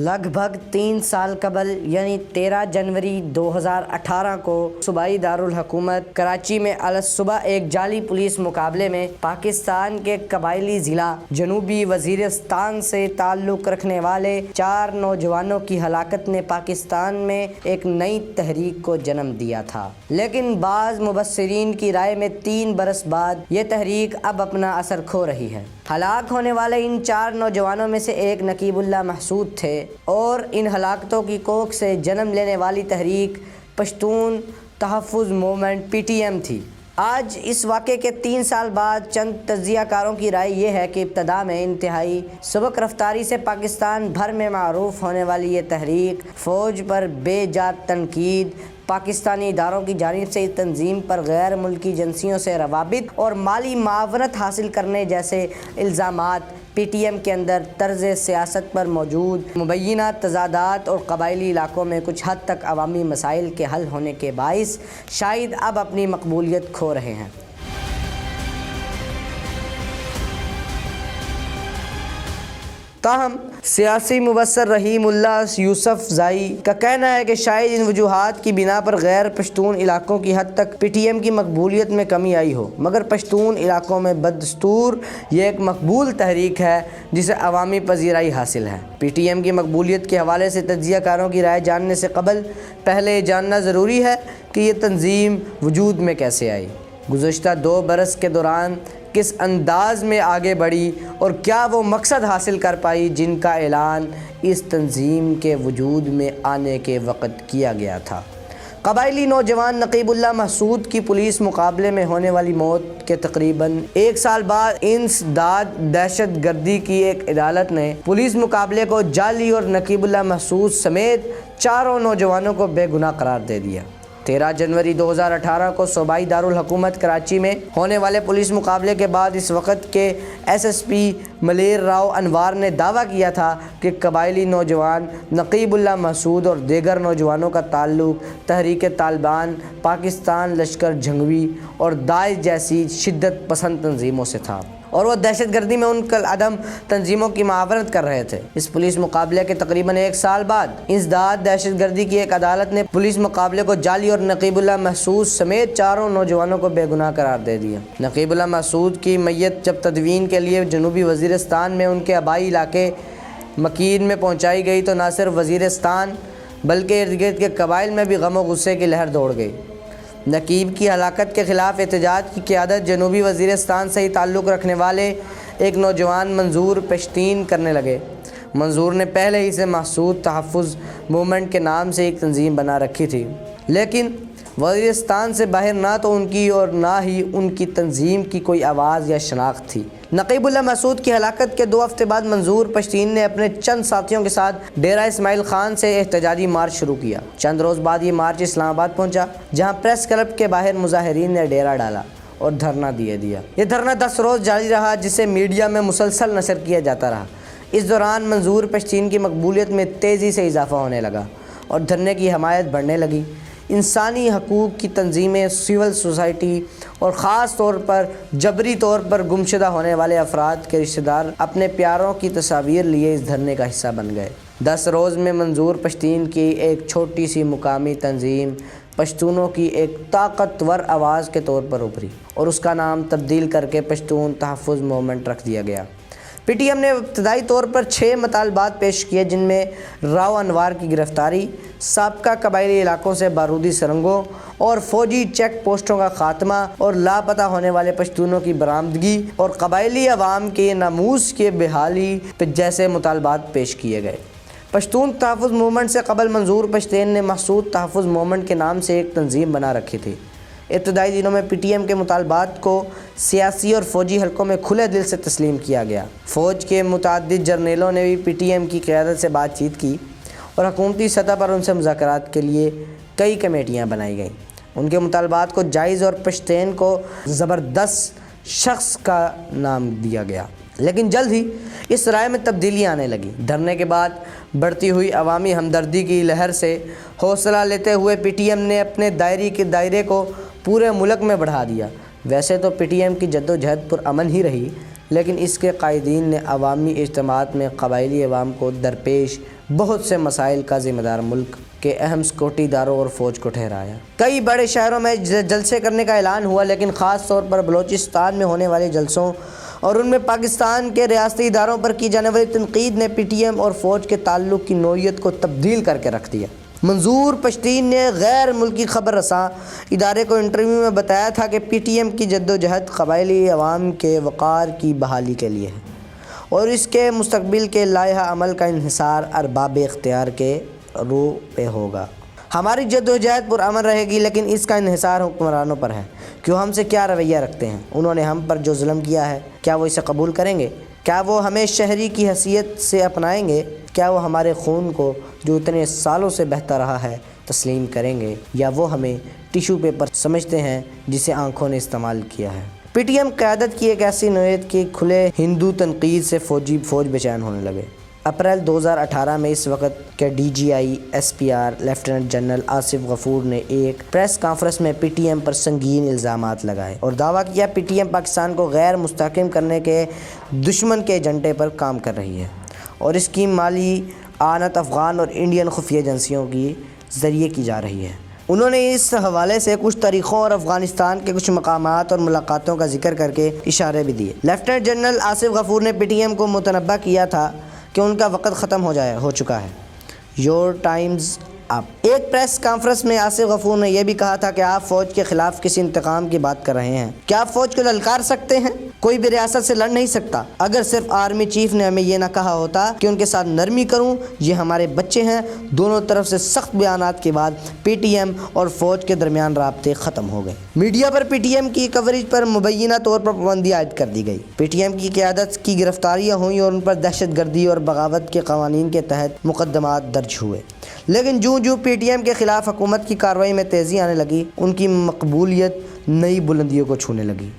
لگ بھگ 3 سال قبل یعنی 13 جنوری 2018 کو صوبائی دارالحکومت کراچی میں الصبح ایک جعلی پولیس مقابلے میں پاکستان کے قبائلی ضلع جنوبی وزیرستان سے تعلق رکھنے والے 4 نوجوانوں کی ہلاکت نے پاکستان میں ایک نئی تحریک کو جنم دیا تھا، لیکن بعض مبصرین کی رائے میں 3 برس بعد یہ تحریک اب اپنا اثر کھو رہی ہے۔ ہلاک ہونے والے ان 4 نوجوانوں میں سے ایک نقیب اللہ محسود تھے اور ان ہلاکتوں کی کوکھ سے جنم لینے والی تحریک پشتون تحفظ موومنٹ PTM تھی۔ آج اس واقعے کے 3 سال بعد چند تجزیہ کاروں کی رائے یہ ہے کہ ابتدا میں انتہائی سبک رفتاری سے پاکستان بھر میں معروف ہونے والی یہ تحریک فوج پر بے جا تنقید، پاکستانی اداروں کی جانب سے اس تنظیم پر غیر ملکی ایجنسیوں سے روابط اور مالی معاونت حاصل کرنے جیسے الزامات، PTM کے اندر طرز سیاست پر موجود مبینہ تضادات اور قبائلی علاقوں میں کچھ حد تک عوامی مسائل کے حل ہونے کے باعث شاید اب اپنی مقبولیت کھو رہے ہیں۔ تاہم سیاسی مبصر رحیم اللہ یوسف زائی کا کہنا ہے کہ شاید ان وجوہات کی بنا پر غیر پشتون علاقوں کی حد تک PTM کی مقبولیت میں کمی آئی ہو، مگر پشتون علاقوں میں بدستور یہ ایک مقبول تحریک ہے جسے عوامی پذیرائی حاصل ہے۔ PTM کی مقبولیت کے حوالے سے تجزیہ کاروں کی رائے جاننے سے قبل پہلے جاننا ضروری ہے کہ یہ تنظیم وجود میں کیسے آئی، گزشتہ 2 برس کے دوران کس انداز میں آگے بڑھی اور کیا وہ مقصد حاصل کر پائی جن کا اعلان اس تنظیم کے وجود میں آنے کے وقت کیا گیا تھا۔ قبائلی نوجوان نقیب اللہ محسود کی پولیس مقابلے میں ہونے والی موت کے تقریباً 1 سال بعد انسداد دہشت گردی کی ایک عدالت نے پولیس مقابلے کو جعلی اور نقیب اللہ محسود سمیت 4 نوجوانوں کو بے گناہ قرار دے دیا۔ 13 جنوری 2018 کو صوبائی دارالحکومت کراچی میں ہونے والے پولیس مقابلے کے بعد اس وقت کے SSP ملیر راؤ انوار نے دعویٰ کیا تھا کہ قبائلی نوجوان نقیب اللہ محسود اور دیگر نوجوانوں کا تعلق تحریک طالبان، پاکستان لشکر جھنگوی اور داعش جیسی شدت پسند تنظیموں سے تھا اور وہ دہشت گردی میں ان کالعدم تنظیموں کی معاونت کر رہے تھے۔ اس پولیس مقابلے کے تقریباً 1 سال بعد انسداد دہشت گردی کی ایک عدالت نے پولیس مقابلے کو جعلی اور نقیب اللہ محسود سمیت 4 نوجوانوں کو بے گناہ قرار دے دیا۔ نقیب اللہ محسود کی میت جب تدفین کے لیے جنوبی وزیرستان میں ان کے آبائی علاقے مکین میں پہنچائی گئی تو نہ صرف وزیرستان بلکہ ارد گرد کے قبائل میں بھی غم و غصے کی لہر دوڑ گئی۔ نقیب کی ہلاکت کے خلاف احتجاج کی قیادت جنوبی وزیرستان سے ہی تعلق رکھنے والے ایک نوجوان منظور پشتین کرنے لگے۔ منظور نے پہلے ہی سے محسود تحفظ موومنٹ کے نام سے ایک تنظیم بنا رکھی تھی، لیکن وزیرستان سے باہر نہ تو ان کی اور نہ ہی ان کی تنظیم کی کوئی آواز یا شناخت تھی۔ نقیب اللہ محسود کی ہلاکت کے 2 ہفتے بعد منظور پشتین نے اپنے چند ساتھیوں کے ساتھ ڈیرہ اسماعیل خان سے احتجاجی مارچ شروع کیا۔ چند روز بعد یہ مارچ اسلام آباد پہنچا، جہاں پریس کلب کے باہر مظاہرین نے ڈیرہ ڈالا اور دھرنا دیا۔ یہ دھرنا 10 روز جاری رہا، جسے میڈیا میں مسلسل نشر کیا جاتا رہا۔ اس دوران منظور پشتین کی مقبولیت میں تیزی سے اضافہ ہونے لگا اور دھرنے کی حمایت بڑھنے لگی۔ انسانی حقوق کی تنظیمیں، سول سوسائٹی اور خاص طور پر جبری طور پر گمشدہ ہونے والے افراد کے رشتہ دار اپنے پیاروں کی تصاویر لیے اس دھرنے کا حصہ بن گئے۔ 10 روز میں منظور پشتین کی ایک چھوٹی سی مقامی تنظیم پشتونوں کی ایک طاقتور آواز کے طور پر ابھری اور اس کا نام تبدیل کر کے پشتون تحفظ موومنٹ رکھ دیا گیا۔ PTM نے ابتدائی طور پر 6 مطالبات پیش کیے، جن میں راؤ انوار کی گرفتاری، سابقہ قبائلی علاقوں سے بارودی سرنگوں اور فوجی چیک پوسٹوں کا خاتمہ اور لاپتہ ہونے والے پشتونوں کی برآمدگی اور قبائلی عوام کے ناموس کی بحالی جیسے مطالبات پیش کیے گئے۔ پشتون تحفظ موومنٹ سے قبل منظور پشتین نے محسود تحفظ موومنٹ کے نام سے ایک تنظیم بنا رکھی تھی۔ ابتدائی دنوں میں PTM کے مطالبات کو سیاسی اور فوجی حلقوں میں کھلے دل سے تسلیم کیا گیا۔ فوج کے متعدد جرنیلوں نے بھی PTM کی قیادت سے بات چیت کی اور حکومتی سطح پر ان سے مذاکرات کے لیے کئی کمیٹیاں بنائی گئیں۔ ان کے مطالبات کو جائز اور پشتین کو زبردست شخص کا نام دیا گیا، لیکن جلد ہی اس رائے میں تبدیلی آنے لگی۔ دھرنے کے بعد بڑھتی ہوئی عوامی ہمدردی کی لہر سے حوصلہ لیتے ہوئے PTM نے اپنے دائرے کو پورے ملک میں بڑھا دیا۔ ویسے تو PTM کی جدوجہد پرامن ہی رہی، لیکن اس کے قائدین نے عوامی اجتماعات میں قبائلی عوام کو درپیش بہت سے مسائل کا ذمہ دار ملک کے اہم سیکورٹی اداروں اور فوج کو ٹھہرایا۔ کئی بڑے شہروں میں جلسے کرنے کا اعلان ہوا، لیکن خاص طور پر بلوچستان میں ہونے والے جلسوں اور ان میں پاکستان کے ریاستی اداروں پر کی جانے والی تنقید نے پی ٹی ایم اور فوج کے تعلق کی نوعیت کو تبدیل کر کے رکھ دیا۔ منظور پشتین نے غیر ملکی خبر رساں ادارے کو انٹرویو میں بتایا تھا کہ پی ٹی ایم کی جدوجہد قبائلی عوام کے وقار کی بحالی کے لیے ہے اور اس کے مستقبل کے لائحہ عمل کا انحصار ارباب اختیار کے رو پہ ہوگا۔ ہماری جدوجہد پرامن رہے گی، لیکن اس کا انحصار حکمرانوں پر ہے کہ وہ ہم سے کیا رویہ رکھتے ہیں۔ انہوں نے ہم پر جو ظلم کیا ہے، کیا وہ اسے قبول کریں گے؟ کیا وہ ہمیں شہری کی حیثیت سے اپنائیں گے؟ کیا وہ ہمارے خون کو جو اتنے سالوں سے بہتا رہا ہے تسلیم کریں گے، یا وہ ہمیں ٹیشو پیپر سمجھتے ہیں جسے آنکھوں نے استعمال کیا ہے؟ پی ٹی ایم قیادت کی ایک ایسی نوعیت کی کھلے ہندو تنقید سے فوج بے چین ہونے لگے۔ اپریل 2018 میں اس وقت کے D G I S P R lieutenant general Asif Ghafoor نے ایک پریس کانفرنس میں پی ٹی ایم پر سنگین الزامات لگائے اور دعویٰ کیا پی ٹی ایم پاکستان کو غیر مستحکم کرنے کے دشمن کے ایجنڈے پر کام کر رہی ہے اور اس کی مالی اعانت افغان اور انڈین خفیہ ایجنسیوں کے ذریعے کی جا رہی ہے۔ انہوں نے اس حوالے سے کچھ طریقوں اور افغانستان کے کچھ مقامات اور ملاقاتوں کا ذکر کر کے اشارے بھی دیے۔ لیفٹیننٹ جنرل آصف غفور نے پی ٹی ایم کو متنبہ کیا تھا کہ ان کا وقت ختم ہو چکا ہے۔ یور ٹائمز اپ۔ ایک پریس کانفرنس میں آصف غفور نے یہ بھی کہا تھا کہ آپ فوج کے خلاف کسی انتقام کی بات کر رہے ہیں۔ کیا آپ فوج کو للکار سکتے ہیں؟ کوئی بھی ریاست سے لڑ نہیں سکتا۔ اگر صرف آرمی چیف نے ہمیں یہ نہ کہا ہوتا کہ ان کے ساتھ نرمی کروں، یہ ہمارے بچے ہیں۔ دونوں طرف سے سخت بیانات کے بعد پی ٹی ایم اور فوج کے درمیان رابطے ختم ہو گئے۔ میڈیا پر پی ٹی ایم کی کوریج پر مبینہ طور پر پابندی عائد کر دی گئی۔ پی ٹی ایم کی قیادت کی گرفتاریاں ہوئیں اور ان پر دہشت گردی اور بغاوت کے قوانین کے تحت مقدمات درج ہوئے، لیکن جو پی ٹی ایم کے خلاف حکومت کی کارروائی میں تیزی آنے لگی، ان کی مقبولیت نئی بلندیوں کو چھونے لگی۔